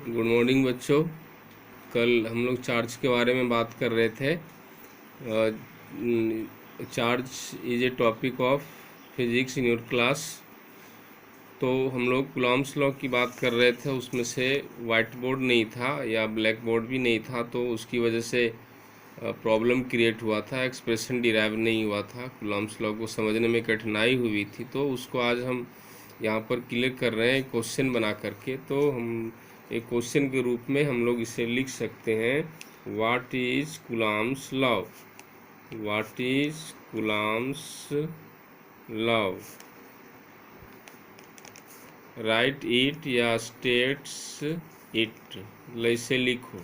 Good morning बच्चों। कल हम लोग चार्ज के बारे में बात कर रहे थे। Charge is a topic of physics in your class. तो हम लोग कूलॉम्स लॉ की बात कर रहे थे, उसमें से वाइट बोर्ड नहीं था या ब्लैक बोर्ड भी नहीं था, तो उसकी वजह से प्रॉब्लम क्रिएट हुआ था, एक्सप्रेशन डिराइव नहीं हुआ था, कूलॉम्स लॉ को समझने में कठिनाई हुई थी। तो उसको आज हम यहाँ पर क्लियर कर रहे हैं क्वेश्चन बना करके। तो हम एक क्वेश्चन के रूप में हम लोग इसे लिख सकते हैं, what is Coulomb's law. What is Coulomb's law. Right it या स्टेट्स इट, ऐसे लिखो।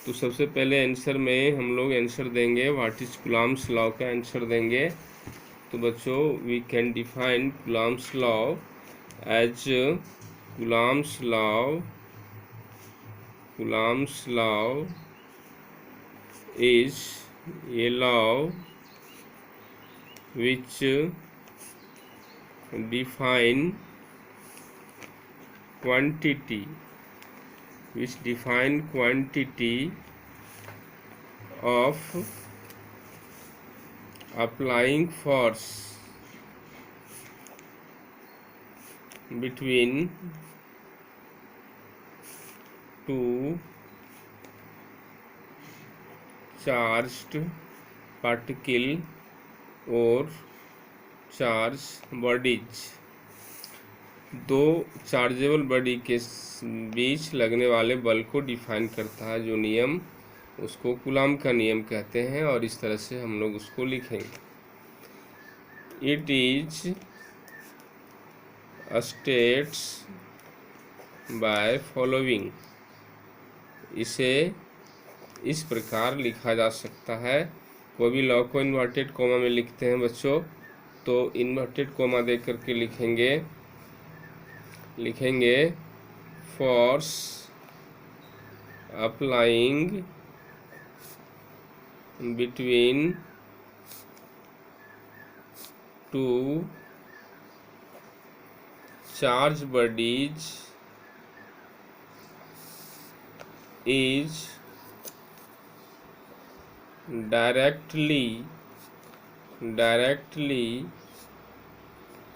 तो सबसे पहले आंसर में हम लोग आंसर देंगे, व्हाट इज कूलॉम्स लॉ का आंसर देंगे। तो बच्चों, we can define Coulomb's law as Coulomb's law is a law which define quantity of applying force between two charged particle और चार्ज बॉडीज। दो चार्जेबल बॉडी के बीच लगने वाले बल को डिफाइन करता है। जो नियम, उसको कूलॉम का नियम कहते हैं, और इस तरह से हम लोग उसको लिखेंगे। It is states by following. इसे इस प्रकार लिखा जा सकता है। कोई भी लॉ को इन्वर्टेड कोमा में लिखते हैं बच्चों, तो इन्वर्टेड कोमा दे करके लिखेंगे force applying between to charge bodies is directly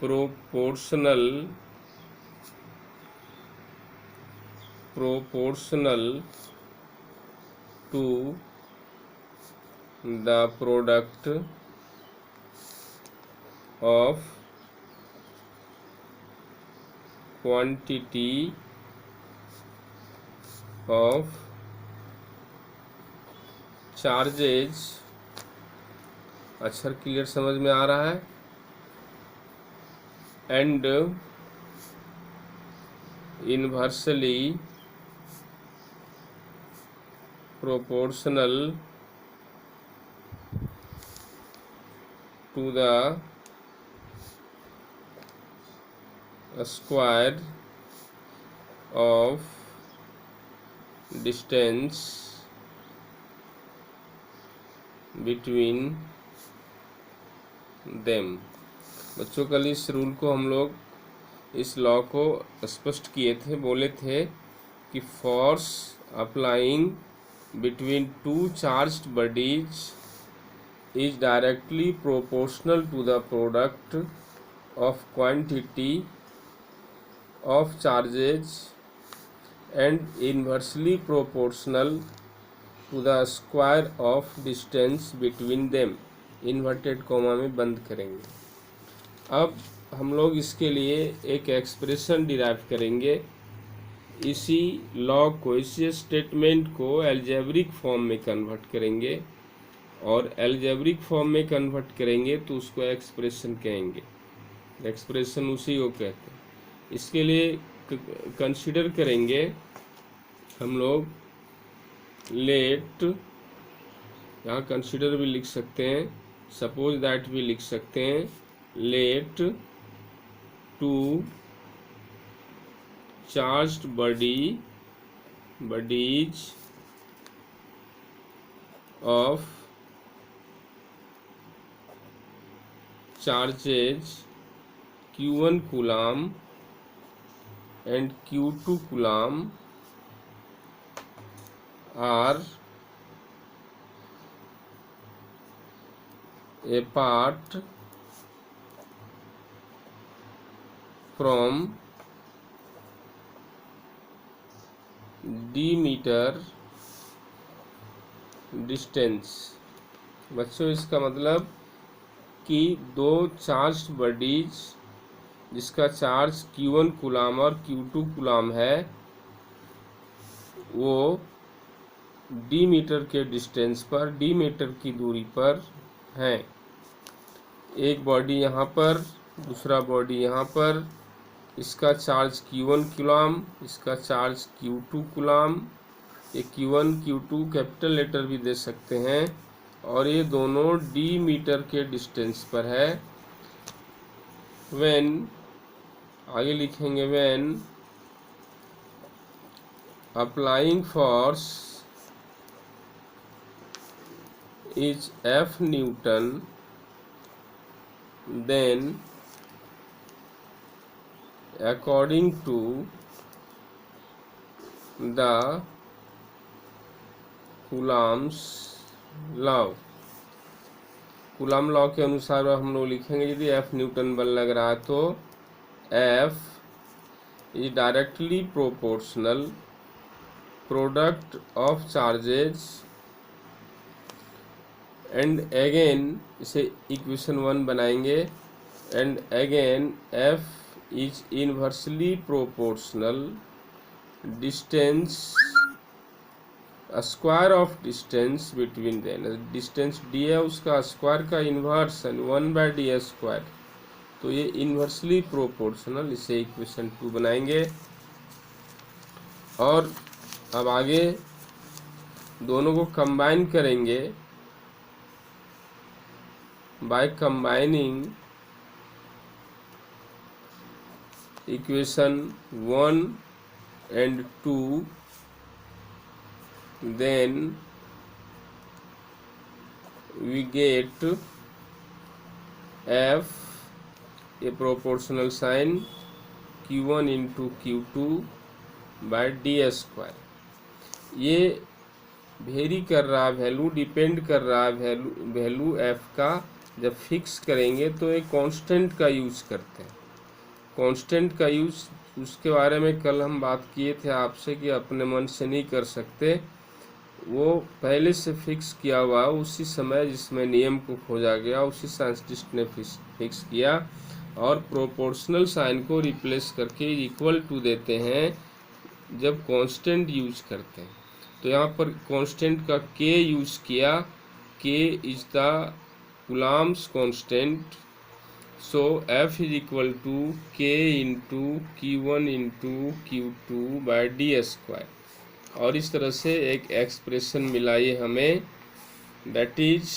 proportional to the product of quantity of charges। अक्षर क्लियर समझ में आ रहा है। And inversely proportional to the square of distance between them. बच्चों, कल इस रूल को हम लोग, इस लॉ को स्पष्ट किए थे, बोले थे कि force applying between two charged bodies is directly proportional to the product of quantity of charges and inversely proportional to the square of distance between them. Inverted comma में बंद करेंगे। अब हम लोग इसके लिए एक एक्सप्रेशन डिराइव करेंगे। इसी लॉ को, इसी स्टेटमेंट को अलजेब्रिक फॉर्म में कन्वर्ट करेंगे, और अलजेब्रिक फॉर्म में कन्वर्ट करेंगे तो उसको एक्सप्रेशन कहेंगे। एक्सप्रेशन उसी को कहते हैं। इसके लिए कंसिडर करेंगे हम लोग लेट, यहाँ कंसिडर भी लिख सकते हैं, सपोज दैट भी लिख सकते हैं। Let two charged bodies of charges Q1 coulomb and Q2 coulomb are apart from d metre distance. बच्चों इसका मतलब कि दो चार्ज्ड बॉडीज जिसका चार्ज Q1 कूलाम और Q2 कूलाम है वो d मीटर के डिस्टेंस पर, d मीटर की दूरी पर हैं। एक बॉडी यहाँ पर, दूसरा बॉडी यहाँ पर। इसका चार्ज Q1 कूलाम, इसका चार्ज Q2 कूलाम। ये Q1 Q2 कैपिटल लेटर भी दे सकते हैं और ये दोनों d मीटर के डिस्टेंस पर है। व्हेन, आगे लिखेंगे when applying force is F Newton then according to the Coulomb's law, coulomb law के अनुसार हम लोग लिखेंगे यदि F न्यूटन बल लग रहा है तो F is directly proportional product of charges and again इसे इक्वेशन 1 बनाएंगे। And again F is inversely proportional distance square of distance between then. Distance d है उसका स्क्वायर का इन्वर्स 1/d स्क्वायर, तो ये इनवर्सली प्रोपोर्शनल, इसे इक्वेशन 2 बनाएंगे। और अब आगे दोनों को कंबाइन करेंगे by combining equation 1 and 2, then we get F a proportional sign Q1 into Q2 by d square. ये वेरी कर रहा है, वैल्यू डिपेंड कर रहा है वैल्यू F का। जब फिक्स करेंगे तो एक कांस्टेंट का यूज करते हैं। कांस्टेंट का यूज उसके बारे में कल हम बात किए थे आपसे कि अपने मन से नहीं कर सकते, वो पहले से फिक्स किया हुआ उसी समय जिसमें नियम को खोजा गया उसी साइंटिस्ट ने फिक्स किया और प्रोपोर्शनल साइन को रिप्लेस करके इक्वल टू देते हैं जब कांस्टेंट यूज करते हैं। तो यहाँ पर कांस्टेंट का K यूज किया। K is the Coulomb's constant, so F is equal to K into Q1 into Q2 by d square. और इस तरह से एक एक्सप्रेशन मिला ये हमें, that is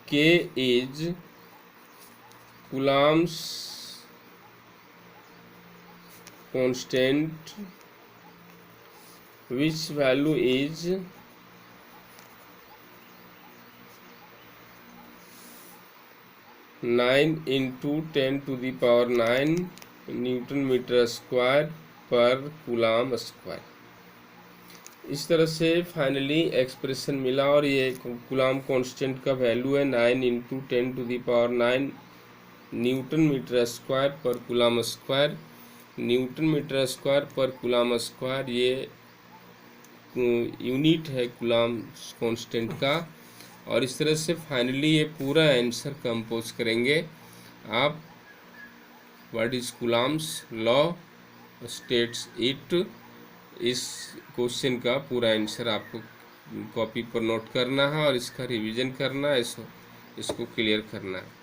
K is Coulomb's constant which value is 9 into 10 to the power 9 newton metre square पर coulomb square. इस तरह से फाइनली एक्सप्रेशन मिला और ये कूलाम कांस्टेंट का वैल्यू है 9 into 10 to the power 9 newton metre square पर coulomb square. Newton metre square पर कूलाम स्क्वायर ये यूनिट है कूलाम कांस्टेंट का। और इस तरह से फाइनली ये पूरा आंसर कंपोज करेंगे आप। What is coulombs law states it, इस क्वेश्चन का पूरा आंसर आपको कॉपी पर नोट करना है और इसका रिवीजन करना है, इसको क्लियर करना है।